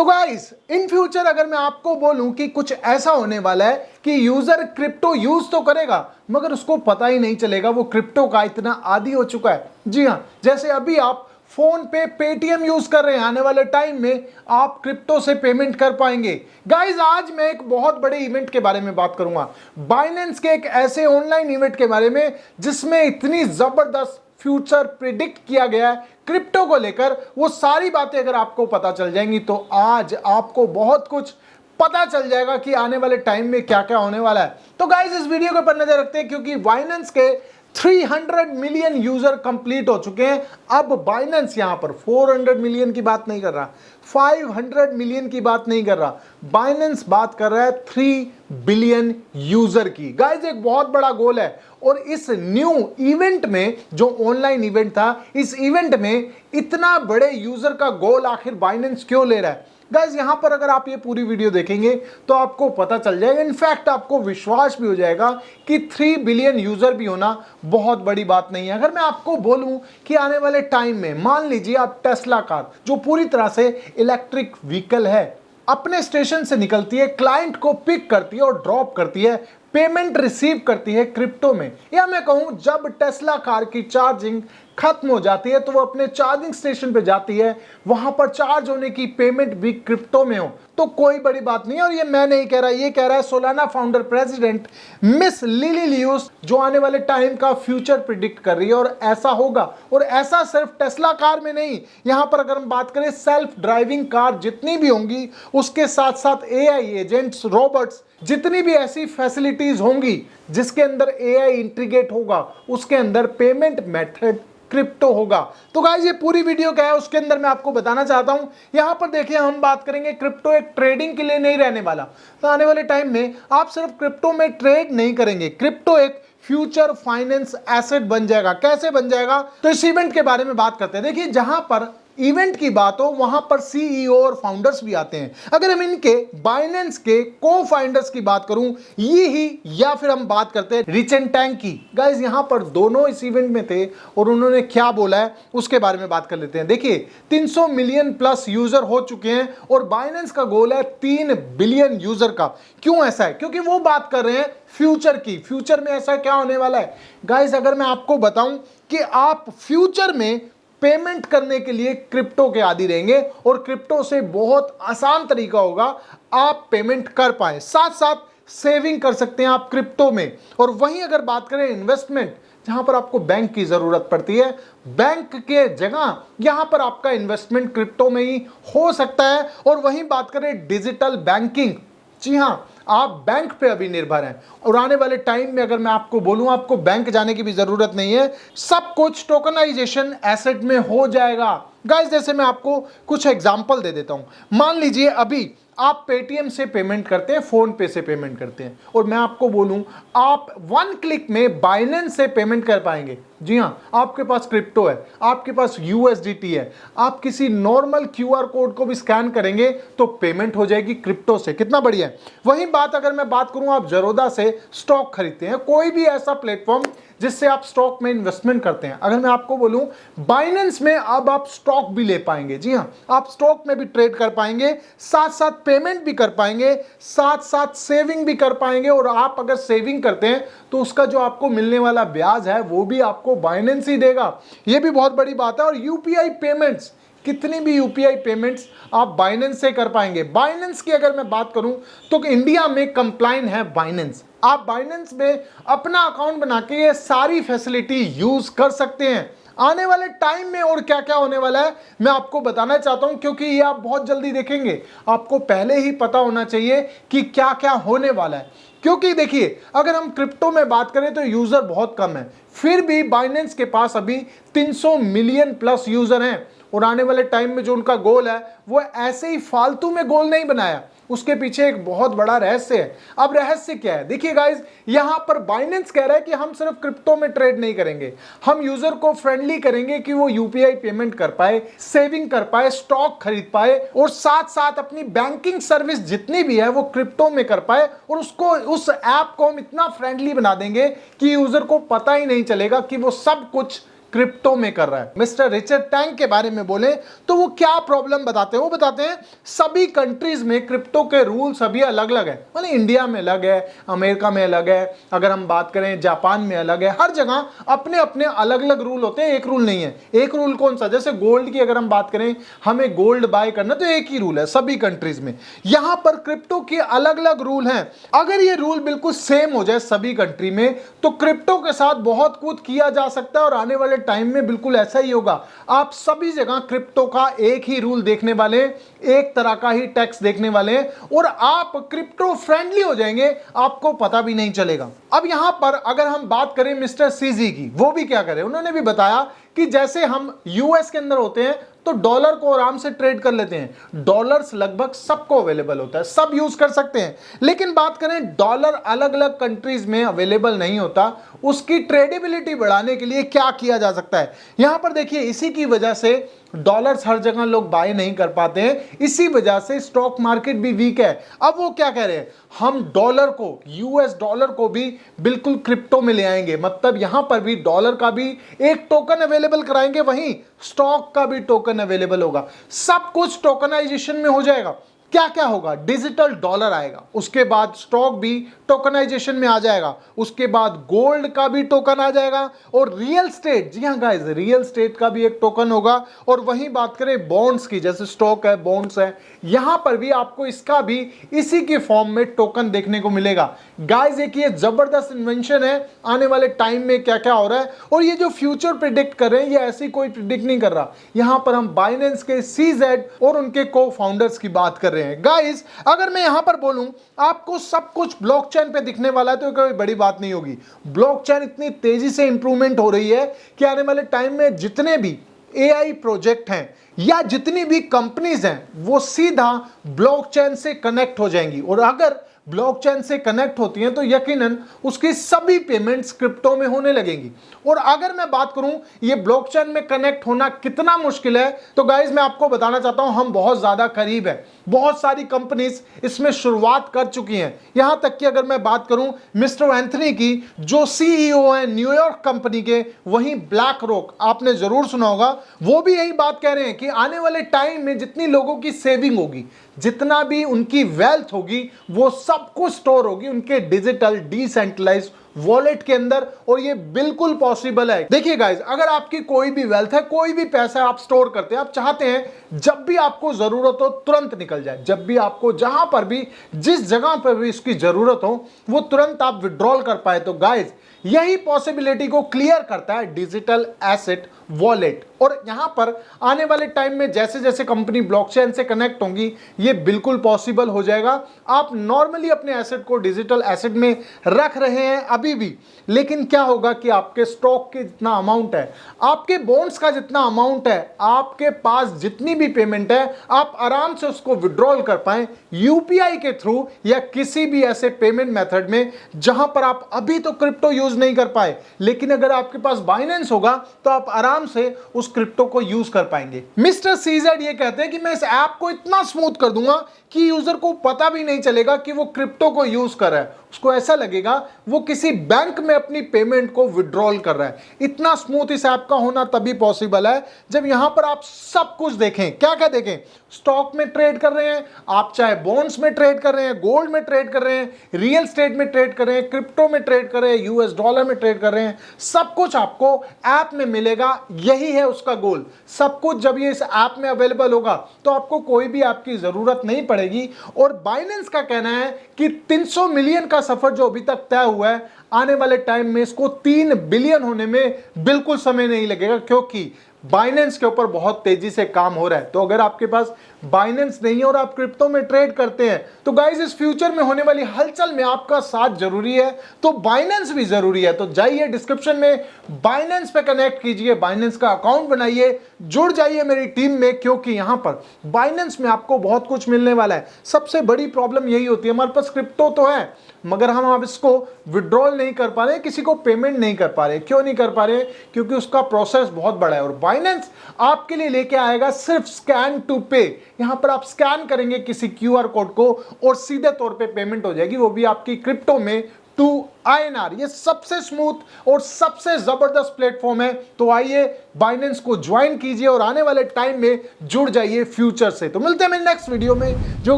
तो guys in future अगर मैं आपको बोलूं कि कुछ ऐसा होने वाला है कि यूजर क्रिप्टो यूज तो करेगा मगर उसको पता ही नहीं चलेगा वो क्रिप्टो का इतना आदी हो चुका है। जी हां, जैसे अभी आप फोन पे पेटीएम यूज कर रहे हैं, आने वाले टाइम में आप क्रिप्टो से पेमेंट कर पाएंगे। गाइस आज मैं एक बहुत बड़े इवेंट के बारे में बात करूंगा, बाइनेंस के एक ऐसे ऑनलाइन इवेंट के बारे में जिसमें इतनी जबरदस्त फ्यूचर प्रिडिक्ट किया गया है क्रिप्टो को लेकर। वो सारी बातें अगर आपको पता चल जाएंगी तो आज आपको बहुत कुछ पता चल जाएगा कि आने वाले टाइम में क्या क्या होने वाला है। तो गाइस इस वीडियो के ऊपर नजर रखते हैं क्योंकि बाइनेंस के 300 मिलियन यूजर कंप्लीट हो चुके हैं। अब बाइनेंस यहां पर 400 मिलियन की बात नहीं कर रहा, 500 मिलियन की बात नहीं कर रहा, बाइनेंस बात कर रहा है 3 बिलियन यूजर की। गाइस एक बहुत बड़ा गोल है और इस न्यू इवेंट में जो ऑनलाइन इवेंट था, इस इवेंट में इतना बड़े यूजर का गोल आखिर बाइनेंस क्यों ले रहा है। गाइस यहां पर अगर आप ये पूरी वीडियो देखेंगे तो आपको पता चल जाएगा, इनफैक्ट आपको विश्वास भी हो जाएगा कि 3 बिलियन यूजर भी होना बहुत बड़ी बात नहीं है। अगर मैं आपको बोलूं कि आने वाले टाइम में मान लीजिए आप टेस्ला कार जो पूरी तरह से इलेक्ट्रिक व्हीकल है, अपने स्टेशन से निकलती है, क्लाइंट को पिक करती है और ड्रॉप करती है, पेमेंट रिसीव करती है क्रिप्टो में, या मैं कहूं जब टेस्ला कार की चार्जिंग खत्म हो जाती है तो वो अपने चार्जिंग स्टेशन पे जाती है, वहां पर चार्ज होने की पेमेंट भी क्रिप्टो में हो, तो कोई बड़ी बात नहीं है। और ये मैं नहीं कह रहा, ये कह रहा है Solana founder president miss Lily Liu जो आने वाले टाइम का फ्यूचर प्रिडिक्ट कर रही है और ऐसा होगा। और ऐसा सिर्फ टेस्ला कार में नहीं, यहां पर अगर हम बात करें सेल्फ ड्राइविंग कार जितनी भी होंगी, उसके साथ साथ एआई एजेंट्स, रोबोट्स, जितनी भी ऐसी फैसिलिटीज होंगी जिसके अंदर एआई इंटीग्रेट होगा, उसके अंदर पेमेंट मेथड क्रिप्टो होगा। तो गाइस ये पूरी वीडियो क्या है उसके अंदर मैं आपको बताना चाहता हूं। यहां पर देखिए हम बात करेंगे, क्रिप्टो एक ट्रेडिंग के लिए नहीं रहने वाला। तो आने वाले टाइम में आप सिर्फ क्रिप्टो में ट्रेड नहीं करेंगे, क्रिप्टो एक फ्यूचर फाइनेंस एसेट बन जाएगा। कैसे बन जाएगा, तो इस इवेंट के बारे में बात करते हैं। देखिए जहां पर इवेंट की बात हो वहां पर सीईओ और फाउंडर्स भी आते हैं। अगर हम इनके बाइनेंस के को फाउंडर्स की बात करूं, ये ही, या फिर हम बात करते हैं रिच एंड टैंक की, गाइस यहां पर दोनों इस इवेंट में थे और उन्होंने क्या बोला है उसके बारे में बात कर लेते हैं। देखिए 300 मिलियन प्लस यूजर हो चुके हैं और बाइनेंस का गोल है 3 बिलियन यूजर का। क्यों ऐसा है, क्योंकि वो बात कर रहे हैं फ्यूचर की। फ्यूचर में ऐसा क्या होने वाला है गाइस, अगर मैं आपको बताऊं कि आप फ्यूचर में पेमेंट करने के लिए क्रिप्टो के आदी रहेंगे और क्रिप्टो से बहुत आसान तरीका होगा आप पेमेंट कर पाए, साथ साथ सेविंग कर सकते हैं आप क्रिप्टो में। और वहीं अगर बात करें इन्वेस्टमेंट, जहां पर आपको बैंक की जरूरत पड़ती है, बैंक के जगह यहां पर आपका इन्वेस्टमेंट क्रिप्टो में ही हो सकता है। और वहीं बात करें डिजिटल बैंकिंग, जी हां आप बैंक पे अभी निर्भर हैं और आने वाले टाइम में अगर मैं आपको बोलूं आपको बैंक जाने की भी जरूरत नहीं है, सब कुछ टोकनाइजेशन एसेट में हो जाएगा। गाइस जैसे मैं आपको कुछ एग्जांपल दे देता हूं, मान लीजिए अभी आप पेटीएम से पेमेंट करते हैं, फोन पे से पेमेंट करते हैं, और मैं आपको बोलूं आप 1 क्लिक में बाइनेंस से पेमेंट कर पाएंगे। जी हां, आपके पास क्रिप्टो है, आपके पास यूएसडीटी है, आप किसी नॉर्मल क्यूआर कोड को भी स्कैन करेंगे तो पेमेंट हो जाएगी क्रिप्टो से। कितना बढ़िया है। वहीं बात अगर मैं बात करूं, आप जरोदा से स्टॉक खरीदते हैं, कोई भी ऐसा प्लेटफॉर्म जिससे आप स्टॉक में इन्वेस्टमेंट करते हैं, अगर मैं आपको बोलूं बाइनेंस में अब आप स्टॉक भी ले पाएंगे। जी हां, आप स्टॉक में भी ट्रेड कर पाएंगे, साथ साथ पेमेंट भी कर पाएंगे, साथ साथ सेविंग भी कर पाएंगे। और आप अगर सेविंग करते हैं तो उसका जो आपको मिलने वाला ब्याज है वो भी आपको बाइनेंस ही देगा। ये भी बहुत बड़ी बात है। और यूपीआई पेमेंट्स, कितनी भी यूपीआई पेमेंट्स आप बाइनेंस से कर पाएंगे। बाइनेंस की अगर मैं बात करूं तो इंडिया में कंप्लाइन है बाइनेंस, आप बाइनेंस में अपना अकाउंट बना के ये सारी फैसिलिटी यूज कर सकते हैं। आने वाले टाइम में और क्या क्या होने वाला है मैं आपको बताना चाहता हूं, क्योंकि ये आप बहुत जल्दी देखेंगे। आपको पहले ही पता होना चाहिए कि क्या क्या होने वाला है, क्योंकि देखिए अगर हम क्रिप्टो में बात करें तो यूजर बहुत कम है, फिर भी बाइनेंस के पास अभी 300 मिलियन प्लस यूजर हैं। और आने वाले टाइम में जो उनका गोल है वो ऐसे ही फालतू में गोल नहीं बनाया, उसके पीछे एक बहुत बड़ा रहस्य है। अब रहस्य क्या है, देखिए गाइस यहां पर बाइनेंस कह रहा है कि हम सिर्फ क्रिप्टो में ट्रेड नहीं करेंगे, हम यूजर को फ्रेंडली करेंगे कि वो यूपीआई पेमेंट कर पाए, सेविंग कर पाए, स्टॉक खरीद पाए और साथ साथ अपनी बैंकिंग सर्विस जितनी भी है वो क्रिप्टो में कर पाए। और उसको, उस ऐप को हम इतना फ्रेंडली बना देंगे कि यूजर को पता ही नहीं चलेगा कि वो सब कुछ क्रिप्टो में कर रहा है। मिस्टर रिचर्ड टैंक के बारे में बोले तो वो क्या प्रॉब्लम बताते हैं, वो बताते हैं सभी कंट्रीज में क्रिप्टो के रूल सभी अलग अलग है। मतलब इंडिया में अलग है, अमेरिका में अलग है, अगर हम बात करें जापान में अलग है, हर जगह अपने अपने अलग अलग रूल होते हैं, एक रूल नहीं है। एक रूल कौन सा, जैसे गोल्ड की अगर हम बात करें, हमें गोल्ड बाय करना तो एक ही रूल है सभी कंट्रीज में। यहां पर क्रिप्टो के अलग अलग रूल हैं। अगर ये रूल बिल्कुल सेम हो जाए सभी कंट्री में तो क्रिप्टो के साथ बहुत कुछ किया जा सकता है और आने वाले टाइम में बिल्कुल ऐसा ही होगा। आप सभी जगह क्रिप्टो का एक ही रूल देखने वाले, एक तरह का ही टैक्स देखने वाले और आप क्रिप्टो फ्रेंडली हो जाएंगे, आपको पता भी नहीं चलेगा। अब यहां पर अगर हम बात करें मिस्टर सीजी की, वो भी क्या करें, उन्होंने भी बताया कि जैसे हम यूएस के अंदर होते हैं तो डॉलर को आराम से ट्रेड कर लेते हैं। डॉलर्स लगभग सबको अवेलेबल होता है, सब यूज कर सकते हैं। लेकिन बात करें डॉलर अलग अलग कंट्रीज में अवेलेबल नहीं होता, उसकी ट्रेडेबिलिटी बढ़ाने के लिए क्या किया जा सकता है। यहां पर देखिए इसी की वजह से डॉलर्स हर जगह लोग बाय नहीं कर पाते हैं, इसी वजह से स्टॉक मार्केट भी वीक है। अब वो क्या कह रहे हैं, हम डॉलर को, यूएस डॉलर को भी बिल्कुल क्रिप्टो में ले आएंगे। मतलब यहां पर भी डॉलर का भी एक टोकन अवेलेबल कराएंगे, वहीं स्टॉक का भी टोकन अवेलेबल होगा। सब कुछ टोकनाइजेशन में हो जाएगा। क्या क्या होगा, डिजिटल डॉलर आएगा, उसके बाद स्टॉक भी टोकनाइजेशन में आ जाएगा, उसके बाद गोल्ड का भी टोकन आ जाएगा और रियल स्टेट, जी हाँ गाइस, रियल स्टेट का भी एक टोकन होगा। और वहीं बात करें बॉन्ड्स की, जैसे स्टॉक है, बॉन्ड्स है, यहां पर भी आपको इसका भी इसी के फॉर्म में टोकन देखने को मिलेगा। गाइस एक ये जबरदस्त इन्वेंशन है, आने वाले टाइम में क्या क्या हो रहा है और ये जो फ्यूचर प्रिडिक्ट कर रहे हैं, ये ऐसी कोई प्रिडिक्ट नहीं कर रहा। यहां पर हम बाइनेंस के सीजेड और उनके को फाउंडर्स की बात कर रहे हैं। गाइस अगर मैं यहां पर बोलूं आपको सब कुछ ब्लॉकचेन पे दिखने वाला है तो कोई बड़ी बात नहीं होगी। ब्लॉकचेन इतनी तेजी से इंप्रूवमेंट हो रही है कि आने वाले टाइम में जितने भी एआई प्रोजेक्ट हैं या जितनी भी कंपनीज हैं वो सीधा ब्लॉकचेन से कनेक्ट हो जाएंगी। और अगर ब्लॉकचेन से कनेक्ट होती हैं तो यकीनन उसकी सभी पेमेंट्स क्रिप्टो में होने लगेंगी। और अगर मैं बात करूं ये ब्लॉकचेन में कनेक्ट होना कितना मुश्किल है, तो गाइस मैं आपको बताना चाहता हूं हम बहुत ज्यादा करीब है। बहुत सारी कंपनीज इसमें शुरुआत कर चुकी हैं। यहां तक कि अगर मैं बात करूं मिस्टर एंथनी की, जो सीईओ हैं न्यूयॉर्क कंपनी के, वहीं ब्लैक रॉक आपने जरूर सुना होगा, वो भी यही बात कह रहे हैं कि आने वाले टाइम में जितनी लोगों की सेविंग होगी, जितना भी उनकी वेल्थ होगी, वो सब कुछ स्टोर होगी उनके डिजिटल डिसेंट्रलाइज्ड वॉलेट के अंदर। और ये बिल्कुल पॉसिबल है। देखिए गाइस अगर आपकी कोई भी वेल्थ है, कोई भी पैसा आप स्टोर करते हैं, आप चाहते हैं जब भी आपको जरूरत हो तुरंत निकल जाए, जब भी आपको जहां पर भी जिस जगह पर भी इसकी जरूरत हो वो तुरंत आप विड्रॉल कर पाए। तो गाइस यही पॉसिबिलिटी को क्लियर करता है डिजिटल एसेट वॉलेट। और यहां पर आने वाले टाइम में जैसे जैसे कंपनी ब्लॉकचेन से कनेक्ट होंगी ये बिल्कुल पॉसिबल हो जाएगा। आप नॉर्मली अपने एसेट को डिजिटल एसेट में रख रहे हैं अभी भी, लेकिन क्या होगा कि आपके स्टॉक के जितना अमाउंट है, आपके बॉन्ड्स का जितना अमाउंट है, आपके पास जितनी भी पेमेंट है, आप आराम से उसको विड्रॉल कर पाएं यूपीआई के थ्रू या किसी भी ऐसे पेमेंट मेथड में जहां पर आप अभी तो क्रिप्टो यूज नहीं कर पाए। लेकिन अगर आपके पास बाइनेंस होगा तो आप आराम से उस क्रिप्टो को यूज कर पाएंगे। मिस्टर सीजेड ये कहते हैं कि मैं इस ऐप को इतना स्मूथ कर दूंगा कि यूजर को पता भी नहीं चलेगा कि वो क्रिप्टो को यूज कर रहा है, उसको ऐसा लगेगा वो किसी बैंक में अपनी पेमेंट को विड्रॉल कर रहा है। इतना स्मूथ इस ऐप का होना तभी पॉसिबल है जब यहां पर आप सब कुछ देखें। क्या क्या देखें, स्टॉक में ट्रेड कर रहे हैं आप, चाहे बॉन्ड्स में ट्रेड कर रहे हैं, गोल्ड में ट्रेड कर रहे हैं, रियल स्टेट में ट्रेड कर रहे हैं, क्रिप्टो में ट्रेड कर रहे हैं, यूएस डॉलर में ट्रेड कर रहे हैं, सब कुछ आपको ऐप में मिलेगा। यही है उसका गोल। सब कुछ जब ये इस ऐप में अवेलेबल होगा तो आपको कोई भी ऐप की जरूरत नहीं पड़ेगी। और बाइनेंस का कहना है कि 300 मिलियन का सफर जो अभी तक तय हुआ है, आने वाले टाइम में इसको 3 बिलियन होने में बिल्कुल समय नहीं लगेगा, क्योंकि बाइनेंस के ऊपर बहुत तेजी से काम हो रहा है। तो अगर आपके पास बाइनेंस नहीं है और आप क्रिप्टो में ट्रेड करते हैं तो गाइस इस फ्यूचर में होने वाली हलचल में आपका साथ जरूरी है, तो बाइनेंस भी जरूरी है। तो जाइए डिस्क्रिप्शन में बाइनेंस पे कनेक्ट कीजिए, बाइनेंस का अकाउंट बनाइए, जुड़ जाइए मेरी टीम में, क्योंकि यहां पर बाइनेंस में आपको बहुत कुछ मिलने वाला है। सबसे बड़ी प्रॉब्लम यही होती है, हमारे पास क्रिप्टो तो है मगर हम अब इसको विड्रॉल नहीं कर पा रहे, किसी को पेमेंट नहीं कर पा रहे। क्यों नहीं कर पा रहे? क्योंकि उसका प्रोसेस बहुत बड़ा है। और बाइनेंस आपके लिए लेके आएगा सिर्फ स्कैन टू पे। यहां पर आप स्कैन करेंगे किसी क्यूआर कोड को और सीधे तौर पे पेमेंट हो जाएगी, वो भी आपकी क्रिप्टो में टू INR। ये सबसे स्मूथ और सबसे जबरदस्त प्लेटफॉर्म है। तो आइए बाइनेंस को ज्वाइन कीजिए और आने वाले टाइम में जुड़ जाइए फ्यूचर से। तो मिलते हैं मेरे नेक्स्ट वीडियो में जो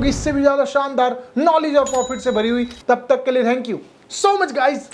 कि इससे भी ज्यादा शानदार नॉलेज और प्रॉफिट से भरी हुई। तब तक के लिए thank you so much guys.